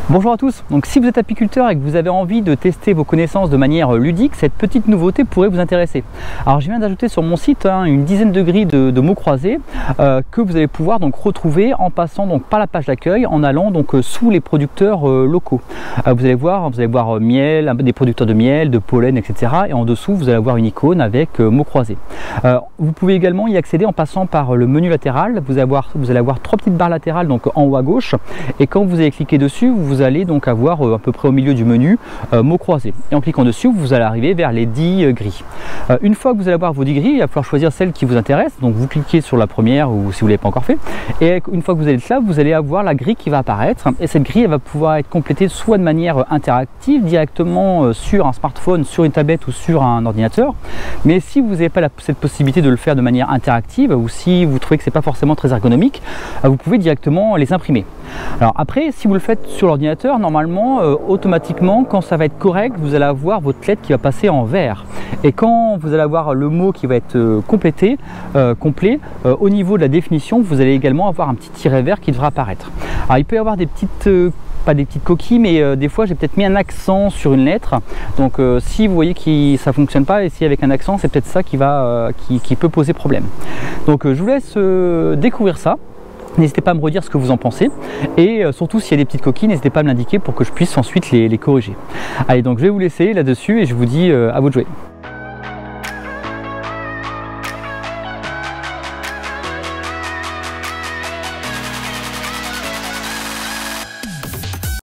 Bonjour à tous, donc si vous êtes apiculteur et que vous avez envie de tester vos connaissances de manière ludique, cette petite nouveauté pourrait vous intéresser. Alors je viens d'ajouter sur mon site une dizaine de grilles de mots croisés que vous allez pouvoir donc retrouver en passant donc par la page d'accueil, en allant donc sous les producteurs locaux. Vous allez voir miel, des producteurs de miel, de pollen, etc. Et en dessous vous allez avoir une icône avec mots croisés. Vous pouvez également y accéder en passant par le menu latéral. Vous allez avoir trois petites barres latérales donc en haut à gauche, et quand vous allez cliquer dessus, vous allez donc avoir à peu près au milieu du menu mots croisés, et en cliquant dessus vous allez arriver vers les 10 grilles. Une fois que vous allez avoir vos 10 grilles, il va falloir choisir celle qui vous intéresse, donc vous cliquez sur la première ou si vous ne l'avez pas encore fait, et une fois que vous êtes là, vous allez avoir la grille qui va apparaître, et cette grille elle va pouvoir être complétée soit de manière interactive directement sur un smartphone, sur une tablette ou sur un ordinateur, mais si vous n'avez pas cette possibilité de le faire de manière interactive, ou si vous trouvez que c'est pas forcément très ergonomique, vous pouvez directement les imprimer. Alors après, si vous le faites sur l'ordinateur, normalement, automatiquement, quand ça va être correct, vous allez avoir votre lettre qui va passer en vert. Et quand vous allez avoir le mot qui va être complet, au niveau de la définition, vous allez également avoir un petit tiret vert qui devra apparaître. Alors il peut y avoir des petites... pas des petites coquilles, mais des fois j'ai peut-être mis un accent sur une lettre, donc si vous voyez que ça fonctionne pas, et si avec un accent, c'est peut-être ça qui peut poser problème. Donc je vous laisse découvrir ça. N'hésitez pas à me redire ce que vous en pensez, et surtout s'il y a des petites coquilles, n'hésitez pas à me l'indiquer pour que je puisse ensuite les corriger. Allez, donc je vais vous laisser là-dessus et je vous dis à vous de jouer.